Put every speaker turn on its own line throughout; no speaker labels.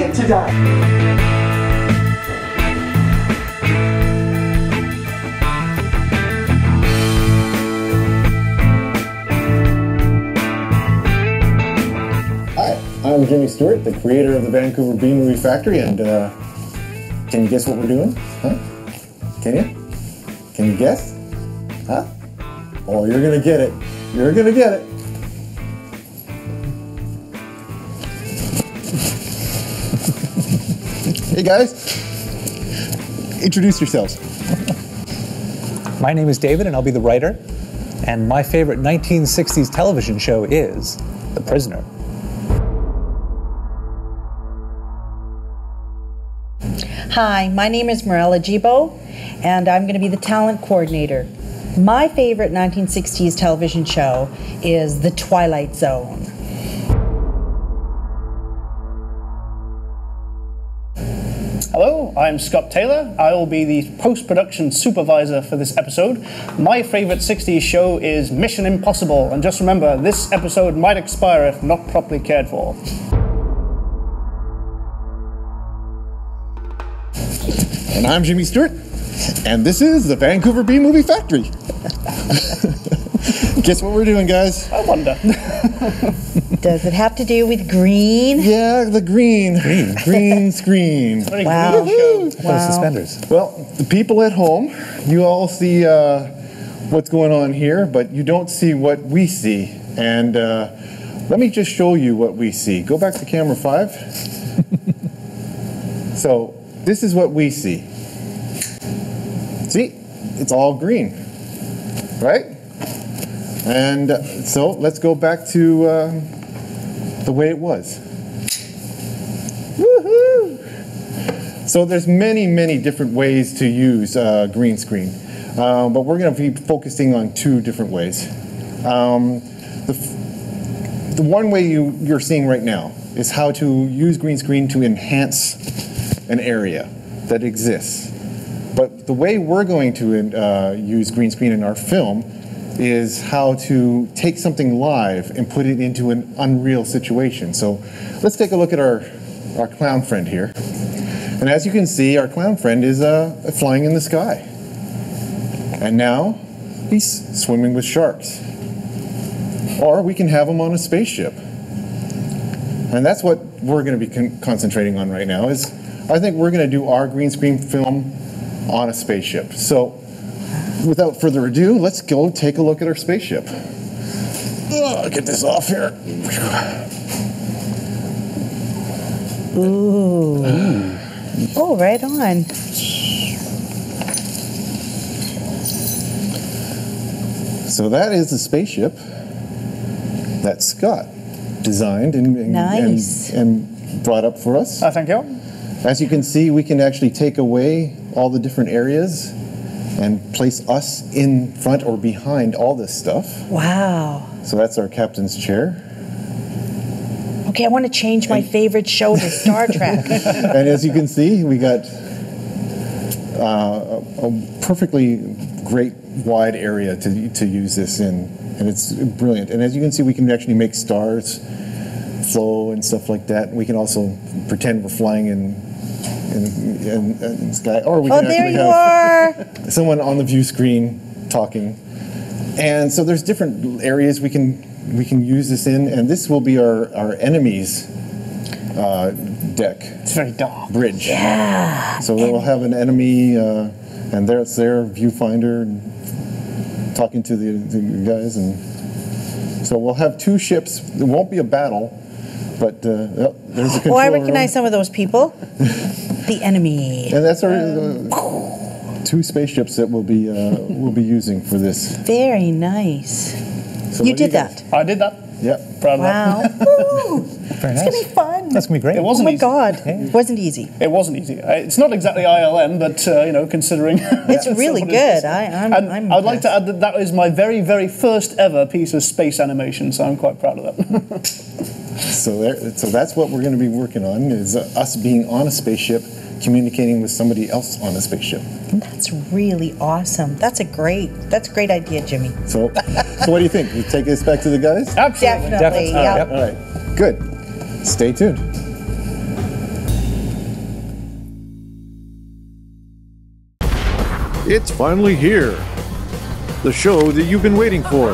it to die.
I'm Jimmy Stewart, the creator of the Vancouver B Movie Factory, and can you guess what we're doing? Huh? Can you? Can you guess? Huh? Oh, you're gonna get it. You're gonna get it. Hey guys, introduce yourselves.
My name is David, and I'll be the writer. And my favorite 1960s television show is The Prisoner.
Hi, my name is Morella Gibo, and I'm going to be the talent coordinator. My favorite 1960s television show is The Twilight Zone.
Hello, I'm Scott Taylor. I will be the post-production supervisor for this episode. My favorite 60s show is Mission Impossible, and just remember, this episode might expire if not properly cared for.
And I'm Jimmy Stewart, and this is the Vancouver B Movie Factory. Guess what we're doing, guys?
I wonder.
Does it have to do with green?
Yeah, the green screen.
Wow.
Those suspenders.
Well, the people at home, you all see what's going on here, but you don't see what we see. And let me just show you what we see. Go back to camera 5. So, this is what we see. See, it's all green, right? And so let's go back to the way it was. Woohoo! So there's many different ways to use green screen, but we're going to be focusing on 2 different ways. The one way you're seeing right now is how to use green screen to enhance an area that exists. But the way we're going to use green screen in our film is how to take something live and put it into an unreal situation. So let's take a look at our clown friend here. And as you can see, our clown friend is flying in the sky. And now he's swimming with sharks. Or we can have him on a spaceship. And that's what we're going to be concentrating on right now. Is I think we're going to do our green screen film on a spaceship. So without further ado, let's go take a look at our spaceship. Get this off here.
Ooh. Oh, right on.
So that is the spaceship that Scott designed and brought up for us.
Thank you.
As you can see, we can actually take away all the different areas and place us in front or behind all this stuff.
Wow.
So that's our captain's chair.
Okay, I want to change my favorite show to Star Trek.
And as you can see, we got a perfectly great wide area to use this in, and it's brilliant. And as you can see, we can actually make stars flow and stuff like that. We can also pretend we're flying in the sky, or we can actually have someone on the view screen talking. And so there's different areas we can use this in, and this will be our enemy's deck.
It's very dark.
Bridge.
Yeah.
So we'll have an enemy, and there's their viewfinder, and talking to the guys, and so we'll have 2 ships. It won't be a battle, but there's a control
I recognize
room.
some of those people. The enemy.
And that's our 2 spaceships that we'll be using for this.
Very nice.
So
You did that.
I did that.
Yep.
Proud of that.
Wow. Woo.
Very nice.
It's going to be fun.
That's going to be great.
It
Oh
wasn't
my
easy.
God. It wasn't easy.
It wasn't easy. It's not exactly ILM, but considering
It's really good. I'm
I'd like to add that is my very first ever piece of space animation, so I'm quite proud of that.
So that's what we're going to be working on, is us being on a spaceship, communicating with somebody else on a spaceship.
That's really awesome. That's a great idea, Jimmy.
So what do you think? We take this back to the guys?
Absolutely.
Definitely.
Definitely.
Yep.
All right. Good. Stay tuned.
It's finally here. The show that you've been waiting for.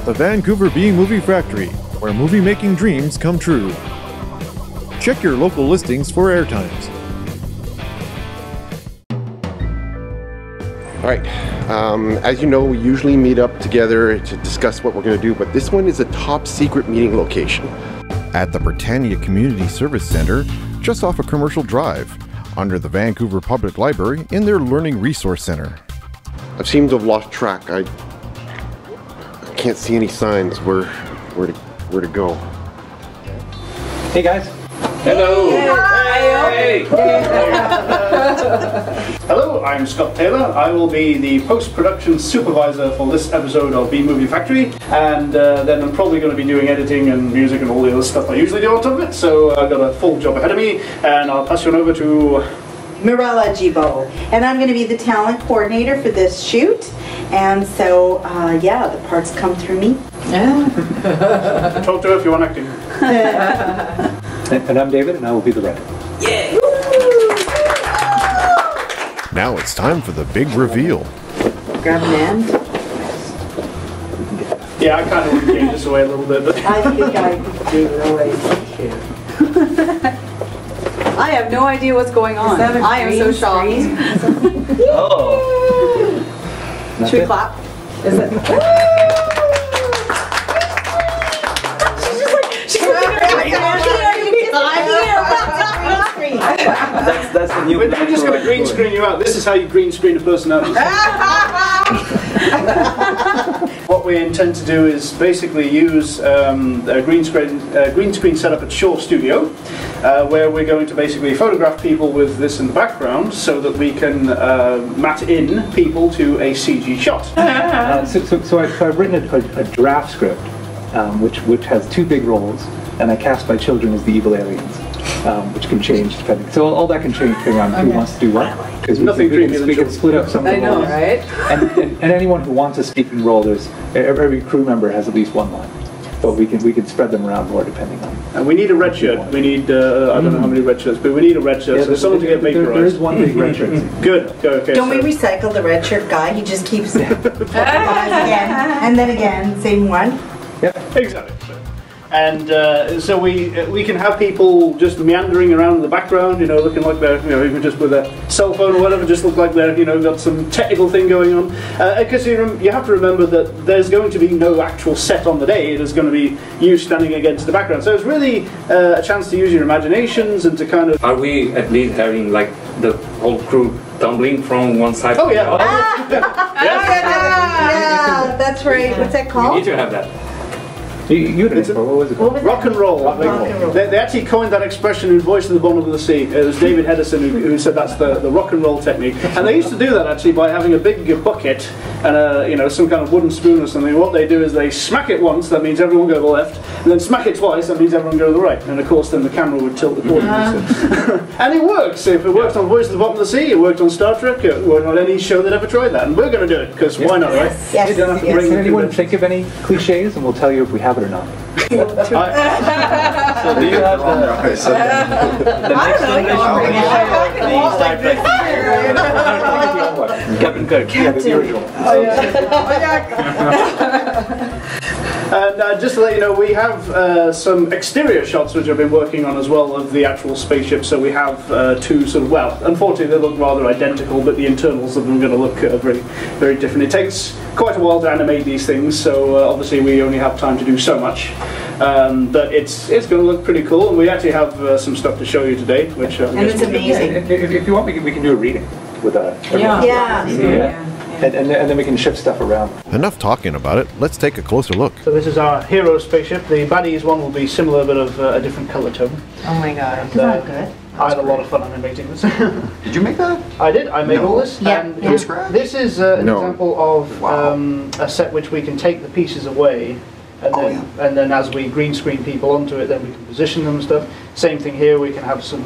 The Vancouver B Movie Factory, where movie-making dreams come true. Check your local listings for airtimes.
All right. As you know, we usually meet up together to discuss what we're going to do, but this one is a top secret meeting location.
At the Britannia Community Service Centre, just off a Commercial Drive, under the Vancouver Public Library in their Learning Resource Centre.
I seem to have lost track. I can't see any signs where to go.
Hey guys.
Hello.
Hey.
Hello, I'm Scott Taylor. I will be the post-production supervisor for this episode of B Movie Factory, and then I'm probably going to be doing editing and music and all the other stuff I usually do on top of it, so I've got a full job ahead of me, and I'll pass you on over to
Mirella Jibo, and I'm going to be the talent coordinator for this shoot, and so yeah, the parts come through me.
talk to her if you want acting.
And I'm David, and I will be the writer.
Yeah.
Now it's time for the big reveal.
Grab an end.
Yeah, I kind of want to change this away a little bit, but
I think I could do it away too.
I have no idea what's going on. I am so shocked.
Oh.
Should we clap? Is it?
That's the new.
we're just going to green screen you out. This is how you green screen a personality. What we intend to do is basically use a green screen setup at Shaw Studio, where we're going to basically photograph people with this in the background, so that we can mat in people to a CG shot.
So I've written a draft script, which has two big roles, and I cast my children as the evil aliens. Which can change depending. So all that can change depending on who wants to do what. Because we can split up some of the roles.
Right?
And anyone who wants a speaking role, every crew member has at least one line. But we can spread them around more depending on.
And we need a red shirt. We need I don't know how many red shirts, but we need a red shirt. So someone to get vaporized.
There is one big red shirt.
Good. Okay.
Don't we recycle the red shirt guy? He just keeps again and then again, same one.
Yep.
Exactly. And so we can have people just meandering around in the background, looking like they're, even just with a cell phone or whatever, just look like they're, got some technical thing going on. Because you have to remember that there's going to be no actual set on the day. It is going to be you standing against the background. So it's really a chance to use your imaginations and to kind of...
Are we at least having like the whole crew tumbling from one side to the other?
Yeah, that's right. What's that
We
called?
need to have that.
You did it. What was it called?
Rock and roll.
Rock and roll.
They actually coined that expression in Voice of the Bottom of the Sea. It was David Hedison who said that's the rock and roll technique. And they used to do that actually by having a big bucket and some kind of wooden spoon or something. What they do is they smack it once, that means everyone go to the left, and then smack it twice, that means everyone go to the right. And of course then the camera would tilt accordingly. And it works. If it worked on Voice of the Bottom of the Sea, it worked on Star Trek, it worked on any show that ever tried that. And we're going to do it, because why not, right?
Yes.
You don't have to bring
Can anyone
people
think of any cliches, and we'll tell you if we have it or not?
So do you have the next
Captain Kirk. Yeah, the original.
And just to let you know, we have some exterior shots which I've been working on as well of the actual spaceship. So we have two sort of, well, unfortunately they look rather identical, but the internals of them are going to look very, very different. It takes quite a while to animate these things, so obviously we only have time to do so much. But it's going to look pretty cool, and we actually have some stuff to show you today, which
And it's amazing.
If you want, we can do a reading with everyone.
Yeah.
And then we can shift stuff around.
Enough talking about it, let's take a closer look.
So this is our hero spaceship. The baddies one will be similar, but of a different colour tone.
Oh my god.
And,
Isn't that good?
I had a lot of fun animating this.
Did you make that?
I did. I made all this.
Yeah.
And
From
scratch?
This is an
No.
example of
Wow.
a set which we can take the pieces away, and then as we green screen people onto it, then we can position them and stuff. Same thing here. We can have some.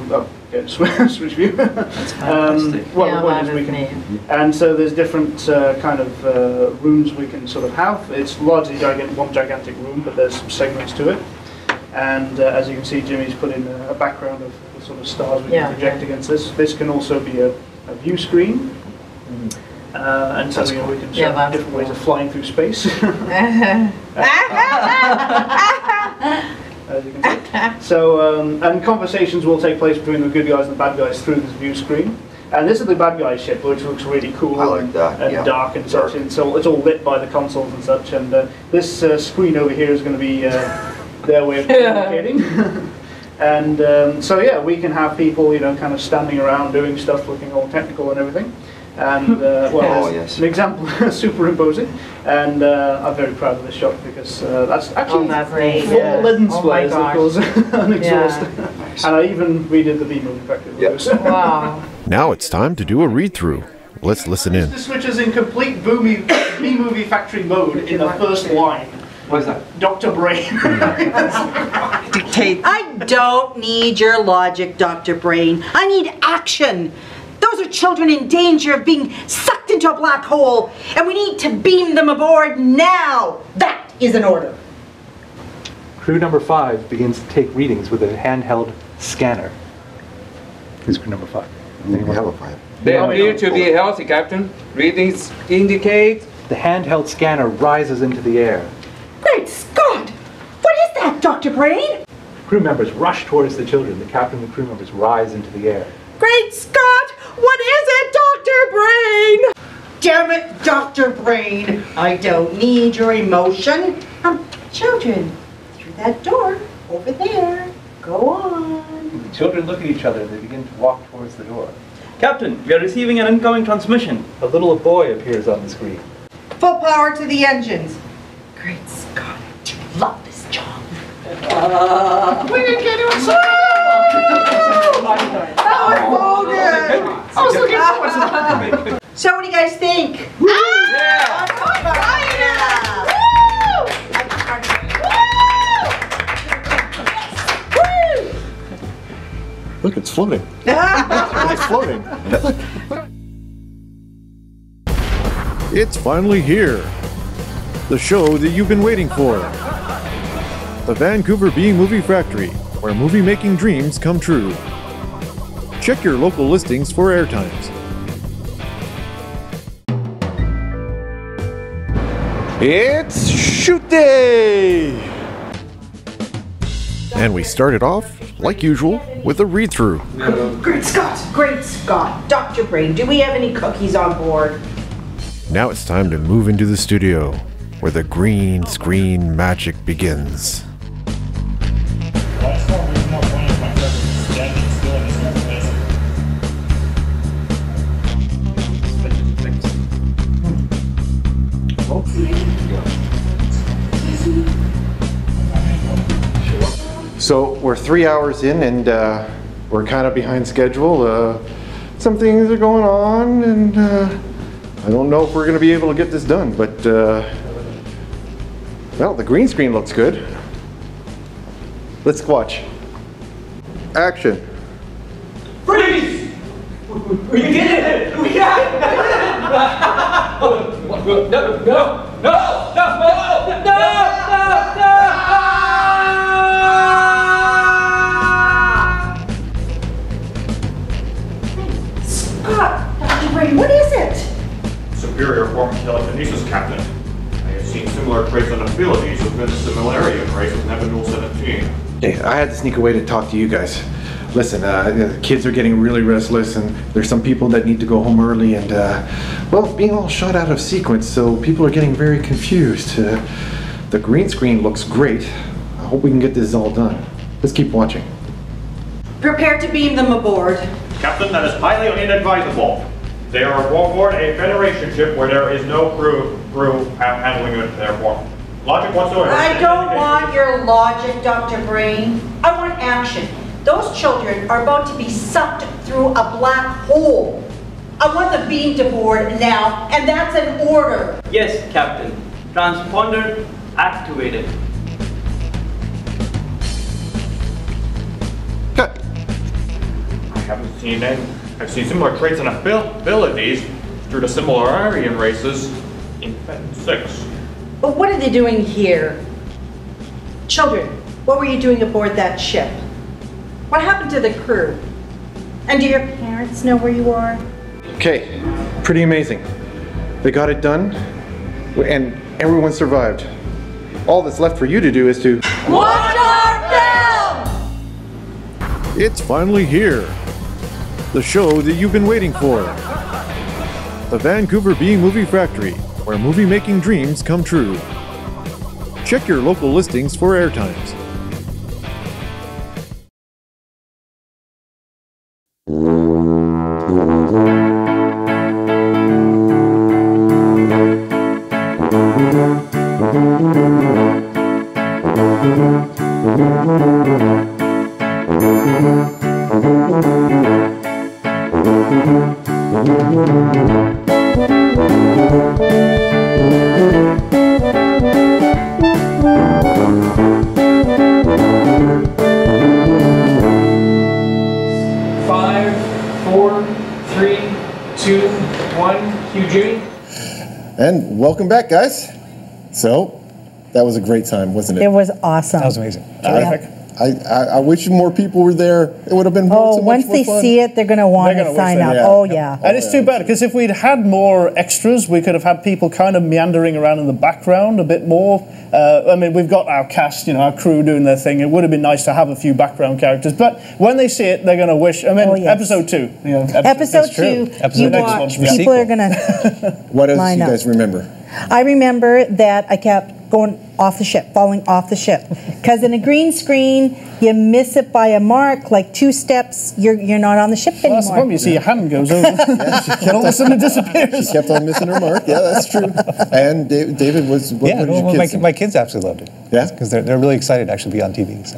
Switch view.
That's fantastic.
Well, the point is we can, and so there's different kind of rooms we can sort of have. It's largely one gigantic room, but there's some segments to it. And as you can see, Jimmy's put in a background of the sort of stars we can project against this. This can also be a view screen. And so we can show different ways of flying through space. As you can see. So, and conversations will take place between the good guys and the bad guys through this view screen. And this is the bad guy ship, which looks really cool and dark and such. And so it's all lit by the consoles and such. And this screen over here is going to be their way of communicating. And so yeah, we can have people, you know, kind of standing around doing stuff, looking all technical and everything. And well, an example superimposing. And I'm very proud of this shot because that's actually full lead displays that goes on exhaust. Nice. And I even redid the B Movie Factory. Yep. Wow.
Now it's time to do a read-through. Let's listen in.
The switch is in complete B Movie Factory mode in the first line.
What is that?
Dr. Brain.
Dictate. I don't need your logic, Dr. Brain. I need action. Those are children in danger of being sucked into a black hole, and we need to beam them aboard now. That is an order.
Crew number 5 begins to take readings with a handheld scanner. Who's crew number 5?
They appear to be healthy, Captain. Readings indicate...
The handheld scanner rises into the air.
Great Scott! What is that, Dr. Brain?
Crew members rush towards the children. The captain and the crew members rise into the air.
Great Scott! What is it, Dr. Brain? Damn it, Dr. Brain! I don't need your emotion. Children, through that door, over there. Go on.
The children look at each other and they begin to walk towards the door.
Captain, we are receiving an incoming transmission.
A little boy appears on the screen.
Full power to the engines. Great Scott, I do love this job.
We didn't get him inside!
That was bogus!
I was looking forward to that.
So what do you guys think?
Look, it's floating. It's floating.
It's finally here. The show that you've been waiting for. The Vancouver B Movie Factory, where movie-making dreams come true. Check your local listings for airtimes.
It's shoot day!
And we started off, like usual, with a read-through.
Great Scott! Great Scott! Dr. Brain, do we have any cookies on board?
Now it's time to move into the studio, where the green screen magic begins.
So we're 3 hours in and we're kind of behind schedule. Some things are going on and I don't know if we're going to be able to get this done, but well, the green screen looks good. Let's watch. Action.
Freeze! We did it! We got it! No!
Scott! Dr. Brain, what is it?
Superior form of telekinesis, Captain. I have seen similar traits and abilities within the similarity of race with Nebula 17.
Hey, I had to sneak away to talk to you guys. Listen, the kids are getting really restless and there's some people that need to go home early and, well, being all shot out of sequence, so people are getting very confused. The green screen looks great. I hope we can get this all done. Let's keep watching.
Prepare to beam them aboard.
Captain, that is highly inadvisable. They are aboard a Federation ship where there is no crew handling it, therefore. Logic whatsoever.
I don't want your logic, Dr. Brain. I want action. Those children are about to be sucked through a black hole. I want them beamed aboard now, and that's an order.
Yes, Captain. Transponder activated.
I haven't seen any. I've seen similar traits and abilities through the similarian races in Fed 6.
But what are they doing here? Children, what were you doing aboard that ship? What happened to the crew? And do your parents know where you are?
Okay,
Pretty amazing. They got it done, and everyone survived. All that's left for you to do is to
Watch our film!
It's finally here. The show that you've been waiting for. The Vancouver B Movie Factory, where movie making dreams come true. Check your local listings for airtimes.
And welcome back, guys. So, that was a great time, wasn't it?
It was awesome.
That was amazing.
Terrific. I wish more people were there. It would have been so much
once
more
they
fun.
see it, they're going to want to sign up.
Yeah.
Oh, yeah.
And it's too bad, because if we'd had more extras, we could have had people kind of meandering around in the background a bit more. I mean, we've got our cast, you know, our crew doing their thing. It would have been nice to have a few background characters. But when they see it, they're going to wish. I mean, episode 2. You know,
episode 2, you watch, people are going to
What else do you guys remember?
I remember that I kept going off the ship, falling off the ship. Because in a green screen, you miss it by a mark, like 2 steps, you're not on the ship anymore.
That's the problem. You see your hand goes over. And all of a sudden it disappears.
She kept on missing her mark. Yeah, that's true. And David was... What did your kids think?
My kids absolutely loved it.
Yeah?
Because they're really excited to actually be on TV. So.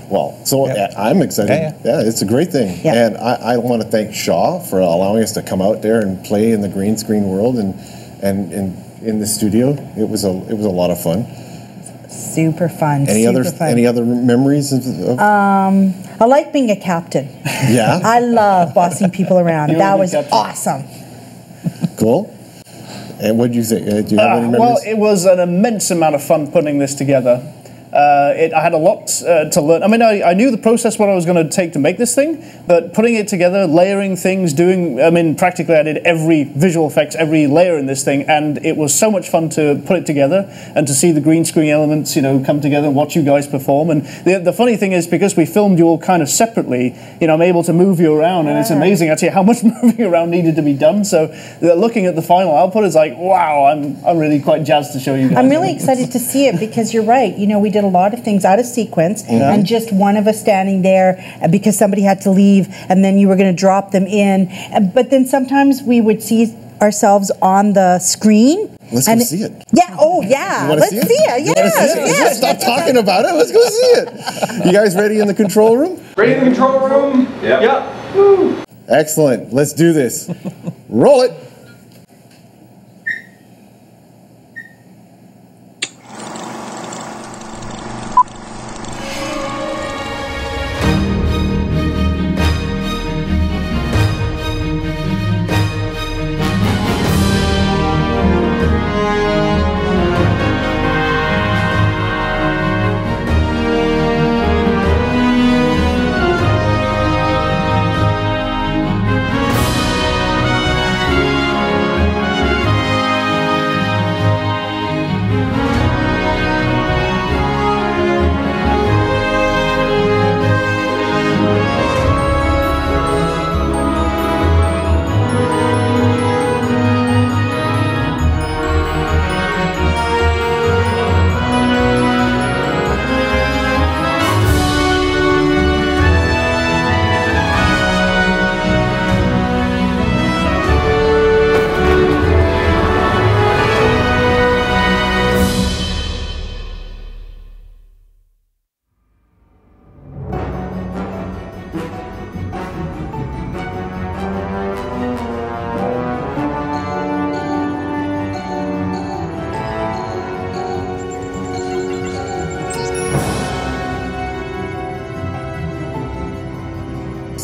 Well, so I'm excited. Yeah, it's a great thing.
Yeah.
And I want to thank Shaw for allowing us to come out there and play in the green screen world and in the studio. It was a lot of fun.
Super fun.
Any other memories of
I like being a captain.
Yeah.
I love bossing people around. That was awesome.
Cool. And what did you think? Do you have any memories?
Well, it was an immense amount of fun putting this together. I had a lot to learn. I mean, I knew the process, what I was going to take to make this thing, but putting it together, layering things, practically I did every visual effects, every layer in this thing, and it was so much fun to put it together and to see the green screen elements, you know, come together and watch you guys perform. And the funny thing is, because we filmed you all kind of separately, you know, I'm able to move you around, and it's amazing actually how much moving around needed to be done. So looking at the final output, it's like, wow, I'm really quite jazzed to show you guys.
I'm really excited to see it because you're right. You know, we did a lot of things out of sequence and just one of us standing there because somebody had to leave and then you were going to drop them in. But then sometimes we would see ourselves on the screen.
Let's go see it.
Yeah, oh yeah. Let's see it.
Yes. Stop talking about it. Let's go see it. You guys ready in the control room?
Ready in the control room? Yep. Woo.
Excellent. Let's do this. Roll it.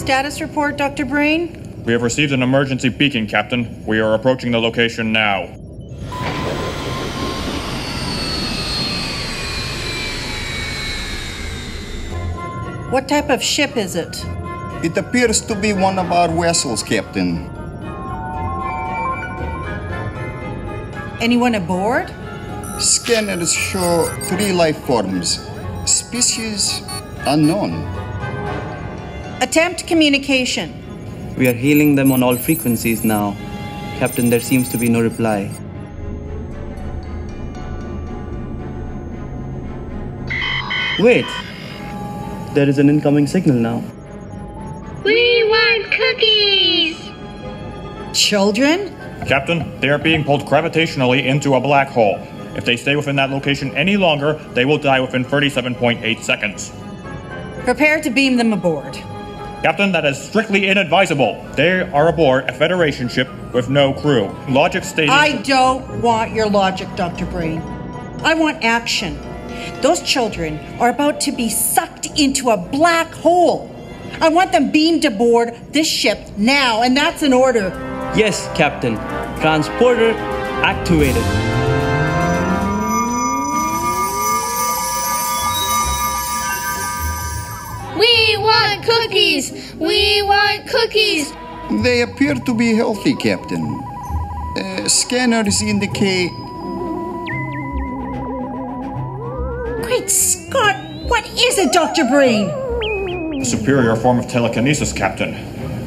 Status report, Dr. Brain?
We have received an emergency beacon, Captain. We are approaching the location now.
What type of ship is it?
It appears to be one of our vessels, Captain.
Anyone aboard?
Scanners show 3 life forms. Species unknown.
Attempt communication.
We are hailing them on all frequencies now. Captain, there seems to be no reply. Wait! There is an incoming signal now.
We want cookies!
Children?
Captain, they are being pulled gravitationally into a black hole. If they stay within that location any longer, they will die within 37.8 seconds.
Prepare to beam them aboard.
Captain, that is strictly inadvisable. They are aboard a Federation ship with no crew. Logic stating...
I don't want your logic, Dr. Brain. I want action. Those children are about to be sucked into a black hole. I want them beamed aboard this ship now, and that's an order.
Yes, Captain. Transporter activated.
We want cookies! We want cookies!
They appear to be healthy, Captain. Scanners indicate...
Great Scott! What is it, Dr. Brain?
A superior form of telekinesis, Captain.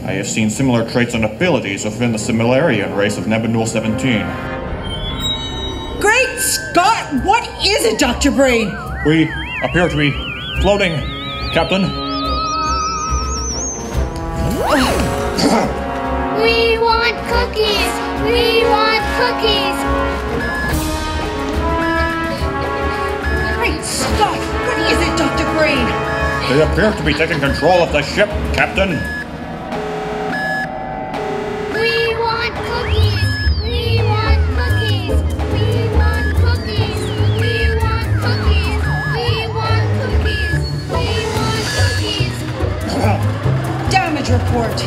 I have seen similar traits and abilities within the Similarian race of Nebunul 17.
Great Scott! What is it, Dr. Brain?
We appear to be floating, Captain.
We want cookies! We want cookies!
Great Scott! What is it, Dr. Brain?
They appear to be taking control of the ship, Captain.
We want cookies! We want cookies! We want cookies! We want cookies! We want cookies! We want cookies!
Damage report.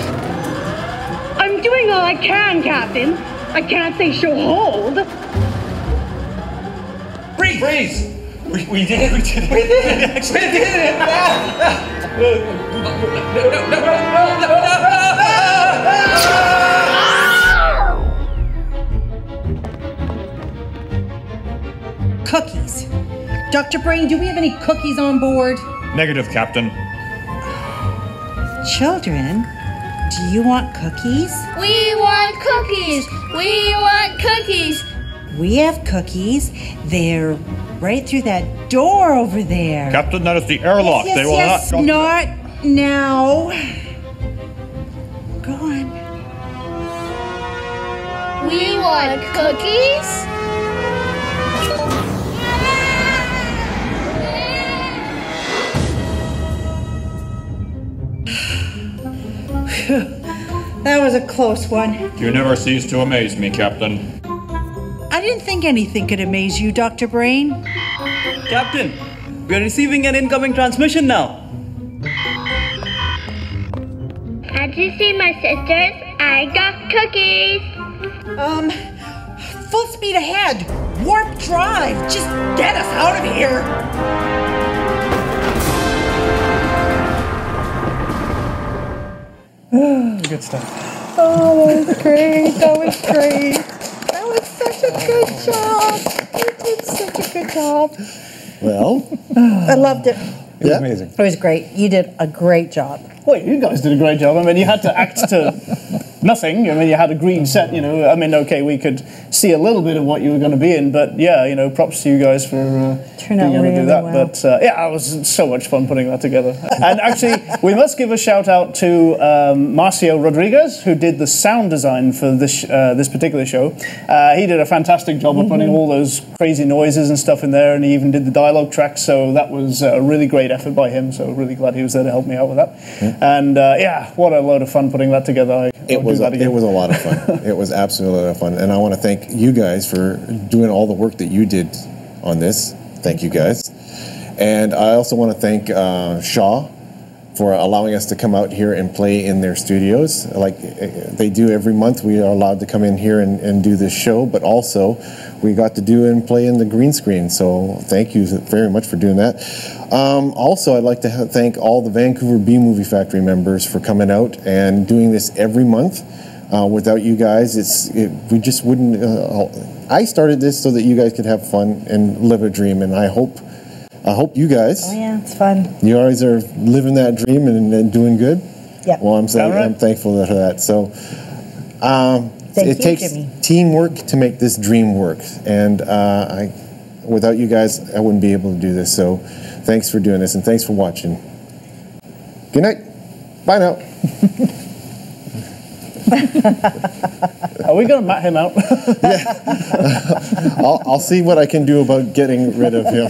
I'm doing all I can, Captain. I can't say she'll hold.
Freeze! We did it! We did it! We did it! We did it!
Cookies. Dr. Brain, do we have any cookies on board?
Negative, Captain.
Children, do you want cookies?
We want cookies! We want cookies!
We have cookies. They're right through that door over there.
Captain, that is the airlock.
Yes,
they will
yes, not now. Go on.
We want cookies?
That was a close one.
You never cease to amaze me, Captain.
I didn't think anything could amaze you, Dr. Brain.
Captain, we are receiving an incoming transmission now.
Can't you see my sisters? I got cookies.
Full speed ahead. Warp drive. Just get us out of here.
Good stuff.
Oh, that was great. That was great. That was such a good job. You did such a good job.
Well,
I loved it.
It was amazing.
It was great. You did a great job.
Well, you guys did a great job. I mean, you had to act to nothing. I mean, you had a green set, you know. I mean, okay, we could see a little bit of what you were going to be in, but yeah, you know, props to you guys for being able to do that.
Well.
But yeah, it was so much fun putting that together. And actually, we must give a shout out to Marcio Rodriguez, who did the sound design for this particular show. He did a fantastic job of putting all those crazy noises and stuff in there, and he even did the dialogue track, so that was a really great effort by him, so really glad he was there to help me out with that. And yeah, what a load of fun putting that together.
It was a lot of fun. It was absolutely a lot of fun. And I want to thank you guys for doing all the work that you did on this. Thank you guys. And I also want to thank Shaw for allowing us to come out here and play in their studios. Like they do every month, we are allowed to come in here and do this show, but also we got to do and play in the green screen. So thank you very much for doing that. Also, I'd like to thank all the Vancouver B Movie Factory members for coming out and doing this every month. Without you guys, we just wouldn't. I started this so that you guys could have fun and live a dream, and I hope you guys.
Oh yeah, it's fun.
You guys are living that dream and doing good.
Yeah.
Well, I'm thankful for that. So, it takes
Jimmy.
teamwork to make this dream work, and without you guys, I wouldn't be able to do this. So, thanks for doing this, and thanks for watching. Good night. Bye now.
Are we going to mat him out?
I'll see what I can do about getting rid of him.